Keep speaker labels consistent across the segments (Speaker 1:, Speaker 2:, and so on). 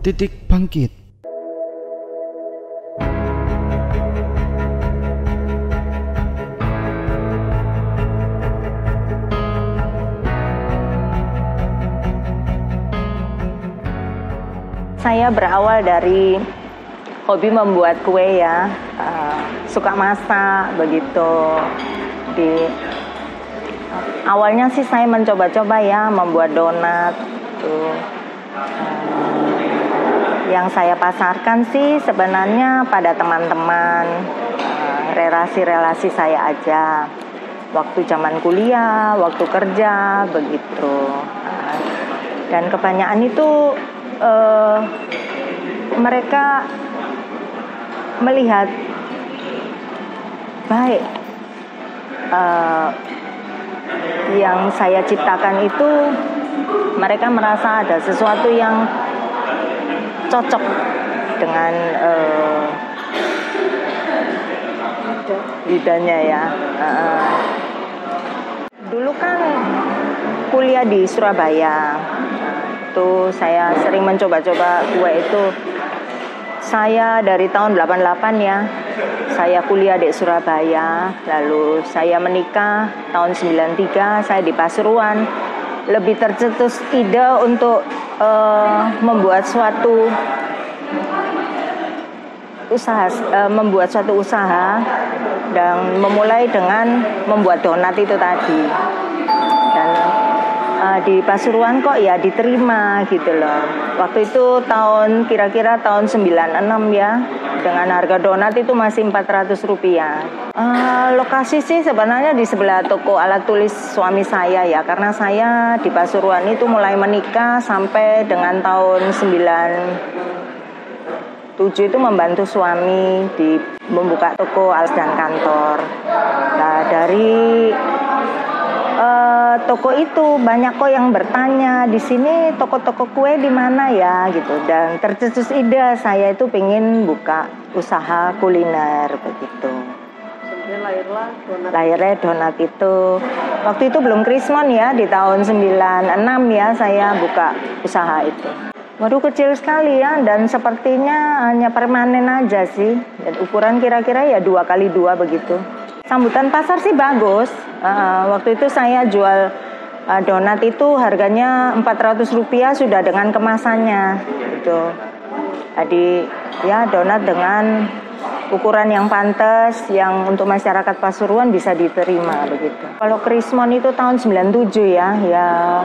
Speaker 1: Titik Bangkit.
Speaker 2: Saya berawal dari hobi membuat kue ya, suka masak begitu. Awalnya sih saya mencoba-coba ya membuat donat. Yang saya pasarkan sih sebenarnya pada teman-teman, relasi-relasi saya aja. Waktu zaman kuliah, waktu kerja begitu. Dan kebanyakan itu mereka melihat baik yang saya ciptakan itu, mereka merasa ada sesuatu yang cocok dengan lidahnya ya. Dulu kan kuliah di Surabaya. Itu saya sering mencoba-coba kue itu. Saya dari tahun 88 ya. Saya kuliah di Surabaya, lalu saya menikah tahun 93, saya di Pasuruan. Lebih tercetus ide untuk membuat suatu usaha dan memulai dengan membuat donat itu tadi. Dan di Pasuruan kok ya diterima gitu loh. Waktu itu kira-kira tahun 96 ya, dengan harga donat itu masih Rp400. Lokasi sih sebenarnya di sebelah toko alat tulis suami saya ya, karena saya di Pasuruan itu mulai menikah sampai dengan tahun 97 itu membantu suami di membuka toko alas dan kantor. Nah, dari toko itu banyak kok yang bertanya, di sini toko-toko kue di mana ya gitu. Dan tercetus ide saya itu pengen buka usaha kuliner begitu. Lahirnya donat itu. Waktu itu belum krismon ya, di tahun 96 ya saya buka usaha itu. Waduh, kecil sekali ya, dan sepertinya hanya permanen aja sih. Dan ukuran kira-kira ya 2x2 begitu. Sambutan pasar sih bagus. Waktu itu saya jual donat itu harganya Rp400 sudah dengan kemasannya gitu. Jadi ya donat dengan ukuran yang pantas, yang untuk masyarakat Pasuruan bisa diterima begitu. Kalau krismon itu tahun 97 ya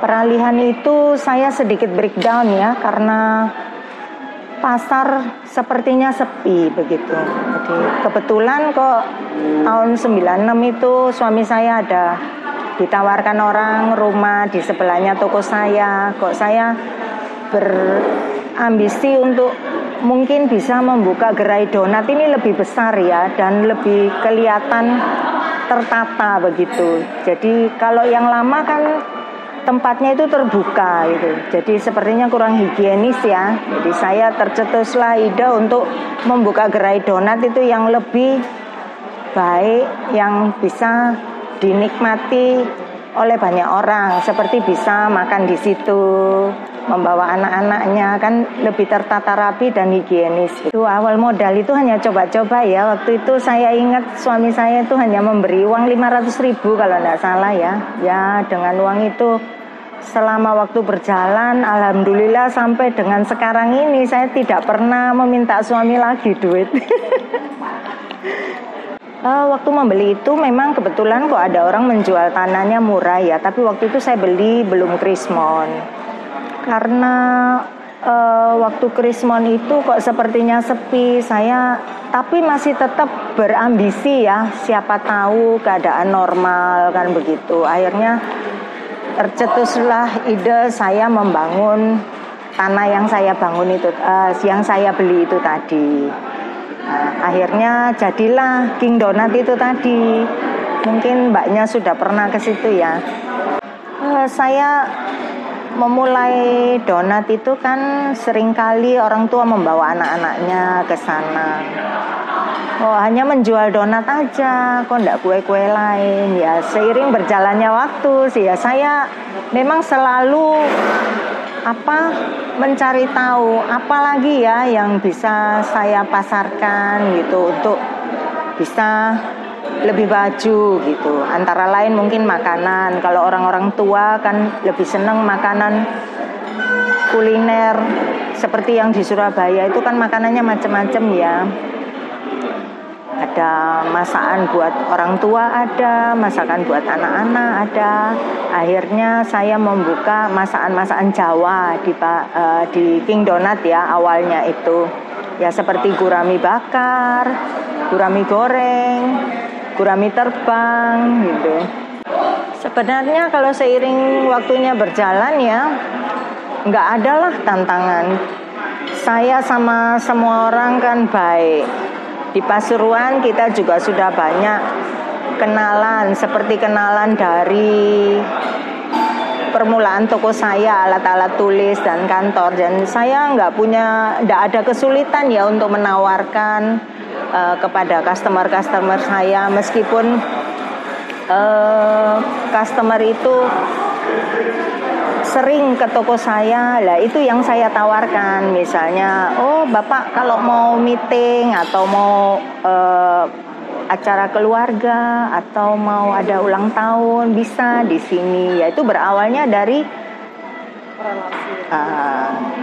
Speaker 2: peralihan itu saya sedikit breakdown ya, karena pasar sepertinya sepi begitu. Jadi kebetulan kok tahun 96 itu suami saya ada ditawarkan orang rumah di sebelahnya toko saya. Kok saya berambisi untuk mungkin bisa membuka gerai donat ini lebih besar ya, dan lebih kelihatan tertata begitu. Jadi kalau yang lama kan tempatnya itu terbuka gitu. Jadi sepertinya kurang higienis ya. Jadi saya tercetuslah ide untuk membuka gerai donat itu yang lebih baik, yang bisa dinikmati oleh banyak orang, seperti bisa makan di situ, membawa anak-anaknya, kan lebih tertata rapi dan higienis. Itu awal modal itu hanya coba-coba ya. Waktu itu saya ingat suami saya itu hanya memberi uang 500.000 kalau tidak salah ya. Ya dengan uang itu selama waktu berjalan, alhamdulillah sampai dengan sekarang ini saya tidak pernah meminta suami lagi duit. Waktu membeli itu memang kebetulan kok ada orang menjual tanahnya murah ya, tapi waktu itu saya beli belum krismon. Karena waktu krismon itu kok sepertinya sepi, saya tapi masih tetap berambisi ya, siapa tahu keadaan normal kan begitu. Akhirnya tercetuslah ide saya membangun tanah yang saya bangun itu, yang saya beli itu tadi. Akhirnya jadilah King Donat itu tadi. Mungkin mbaknya sudah pernah ke situ ya. Saya memulai donat itu kan seringkali orang tua membawa anak-anaknya ke sana. Hanya menjual donat aja, kok enggak kue-kue lain. Ya seiring berjalannya waktu sih ya, saya memang selalu mencari tahu apalagi ya yang bisa saya pasarkan gitu untuk bisa lebih baju gitu. Antara lain mungkin makanan. Kalau orang-orang tua kan lebih senang makanan kuliner seperti yang di Surabaya itu kan makanannya macam-macam ya. Ada masakan buat orang tua, ada masakan buat anak-anak, ada. Akhirnya saya membuka masakan-masakan Jawa di King Donat ya awalnya itu. Ya seperti gurami bakar, gurami goreng, gurami terbang gitu. Sebenarnya kalau seiring waktunya berjalan ya nggak ada lah tantangan. Saya sama semua orang kan baik. Di Pasuruan kita juga sudah banyak kenalan, seperti kenalan dari permulaan toko saya, alat-alat tulis dan kantor. Dan saya nggak ada kesulitan ya untuk menawarkan kepada customer saya, meskipun customer itu sering ke toko saya, lah itu yang saya tawarkan. Misalnya, oh Bapak kalau mau meeting atau mau acara keluarga atau mau ada ulang tahun bisa di sini. Ya itu berawalnya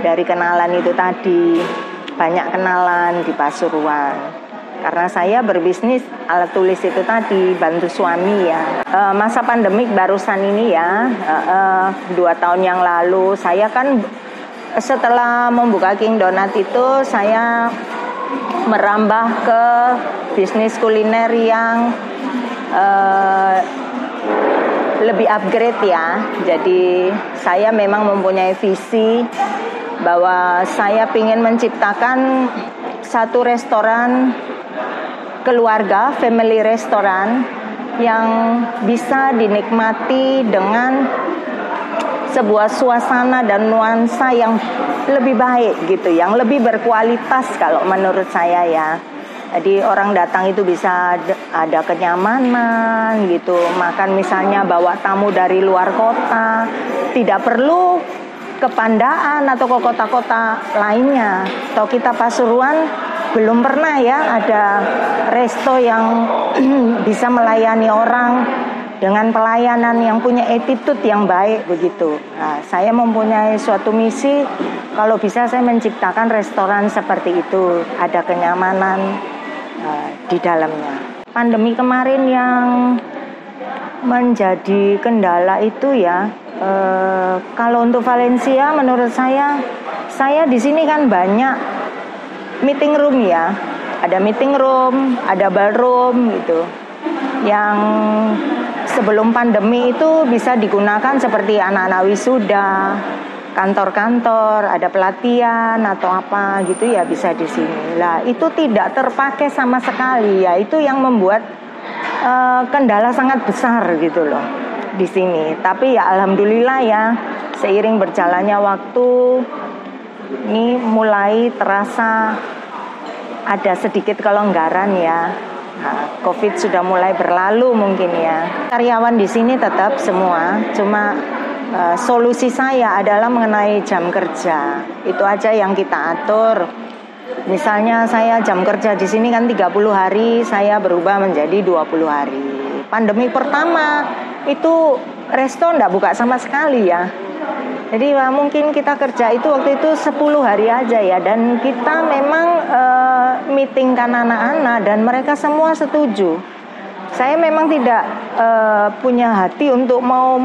Speaker 2: dari kenalan itu tadi, banyak kenalan di Pasuruan. Karena saya berbisnis alat tulis itu tadi, bantu suami ya. Masa pandemik barusan ini ya, 2 tahun yang lalu, saya kan setelah membuka King Donat itu, saya merambah ke bisnis kuliner yang lebih upgrade ya. Jadi saya memang mempunyai visi bahwa saya ingin menciptakan satu restoran keluarga, family restoran yang bisa dinikmati dengan sebuah suasana dan nuansa yang lebih baik gitu, yang lebih berkualitas kalau menurut saya ya. Jadi orang datang itu bisa ada kenyamanan gitu, makan misalnya bawa tamu dari luar kota, tidak perlu ke Pandaan atau ke kota-kota lainnya. Atau kita Pasuruan belum pernah ya ada resto yang bisa melayani orang dengan pelayanan yang punya attitude yang baik begitu. Nah, saya mempunyai suatu misi, kalau bisa saya menciptakan restoran seperti itu, ada kenyamanan di dalamnya. Pandemi kemarin yang menjadi kendala itu ya, kalau untuk Valencia menurut saya di sini kan banyak meeting room ya, ada meeting room, ada ballroom gitu, yang sebelum pandemi itu bisa digunakan seperti anak-anak wisuda, kantor-kantor, ada pelatihan atau apa gitu ya bisa di sini. Lah itu tidak terpakai sama sekali ya, itu yang membuat kendala sangat besar gitu loh di sini. Tapi ya alhamdulillah ya, seiring berjalannya waktu ini mulai terasa ada sedikit kelonggaran ya. Nah, COVID sudah mulai berlalu mungkin ya. Karyawan di sini tetap semua, cuma solusi saya adalah mengenai jam kerja. Itu aja yang kita atur. Misalnya saya jam kerja di sini kan 30 hari, saya berubah menjadi 20 hari. Pandemi pertama itu resto enggak buka sama sekali ya. Jadi mungkin kita kerja itu waktu itu 10 hari aja ya, dan kita memang meetingkan anak-anak dan mereka semua setuju. Saya memang tidak punya hati untuk mau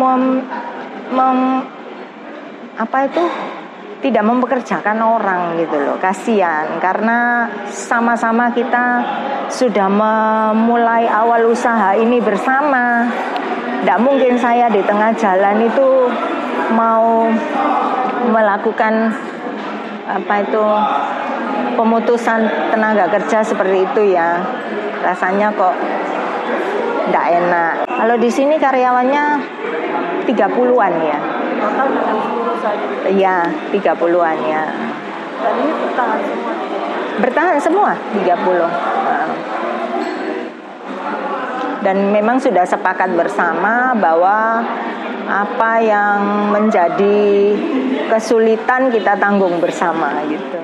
Speaker 2: tidak mempekerjakan orang gitu loh, kasihan, karena sama-sama kita sudah memulai awal usaha ini bersama. Tidak mungkin saya di tengah jalan itu mau melakukan pemutusan tenaga kerja seperti itu ya, rasanya kok tidak enak. Kalau di sini karyawannya 30-an ya.
Speaker 1: Total dengan seluruh saja.
Speaker 2: Iya, 30-an ya.
Speaker 1: Dan ini bertahan semua.
Speaker 2: Bertahan semua 30. Dan memang sudah sepakat bersama bahwa Apa yang menjadi kesulitan kita tanggung bersama gitu.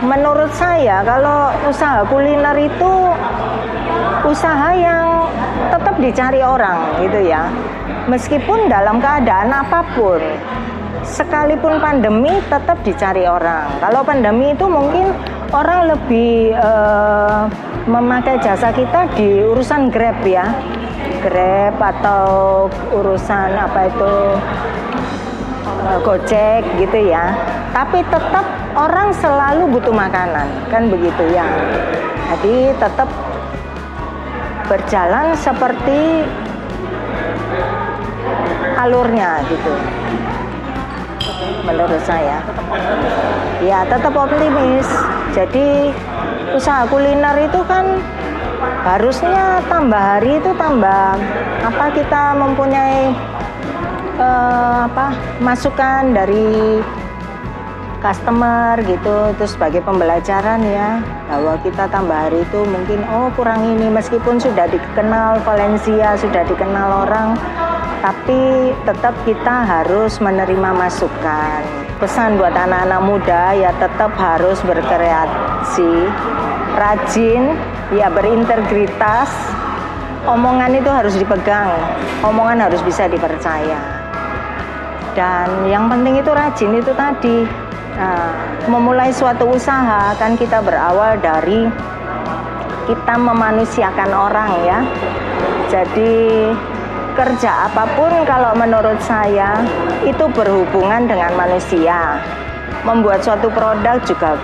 Speaker 2: Menurut saya kalau usaha kuliner itu usaha yang tetap dicari orang gitu ya. Meskipun dalam keadaan apapun, sekalipun pandemi tetap dicari orang. Kalau pandemi itu mungkin orang lebih memakai jasa kita di urusan Grab ya. Grab atau urusan apa itu Gojek gitu ya. Tapi tetap orang selalu butuh makanan, kan begitu ya. Jadi tetap berjalan seperti alurnya gitu. Menurut saya. Ya, tetap optimis. Jadi usaha kuliner itu kan harusnya tambah hari itu tambah apa kita mempunyai masukan dari customer gitu, terus sebagai pembelajaran ya bahwa kita tambah hari itu mungkin kurang ini, meskipun sudah dikenal Valencia, sudah dikenal orang, tapi tetap kita harus menerima masukan. Pesan buat anak-anak muda ya tetap harus berkreasi, rajin, ya berintegritas, omongan itu harus dipegang, omongan harus bisa dipercaya. Dan yang penting itu rajin itu tadi. Nah, memulai suatu usaha kan kita berawal dari kita memanusiakan orang ya. Jadi kerja apapun kalau menurut saya itu berhubungan dengan manusia. Membuat suatu produk juga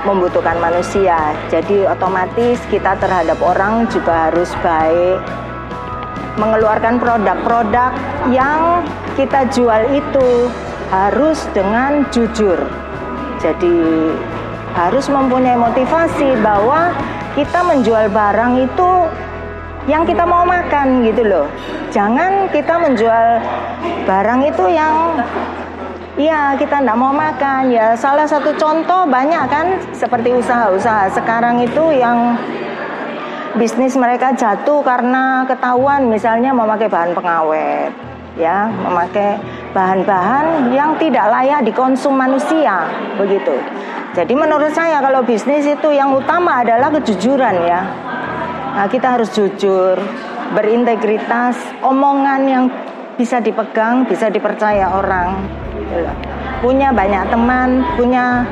Speaker 2: membutuhkan manusia. Jadi otomatis kita terhadap orang juga harus baik. Mengeluarkan produk-produk yang kita jual itu harus dengan jujur. Jadi harus mempunyai motivasi bahwa kita menjual barang itu yang kita mau makan gitu loh. Jangan kita menjual barang itu yang ya kita tidak mau makan. Ya salah satu contoh banyak kan seperti usaha-usaha sekarang itu yang bisnis mereka jatuh karena ketahuan misalnya memakai bahan pengawet, ya, memakai bahan-bahan yang tidak layak dikonsum manusia, begitu. Jadi menurut saya kalau bisnis itu yang utama adalah kejujuran ya. Nah, kita harus jujur, berintegritas, omongan yang bisa dipegang, bisa dipercaya orang. Punya banyak teman, punya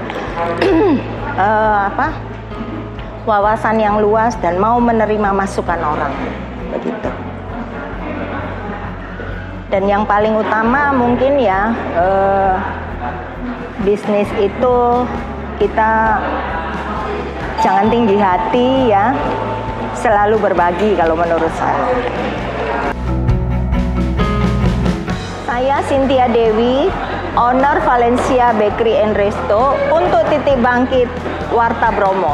Speaker 2: wawasan yang luas dan mau menerima masukan orang, begitu. Dan yang paling utama mungkin ya bisnis itu kita jangan tinggi hati ya, selalu berbagi kalau menurut saya. Saya Cynthia Dewi, owner Valencia Bakery and Resto untuk Titik Bangkit Warta Bromo.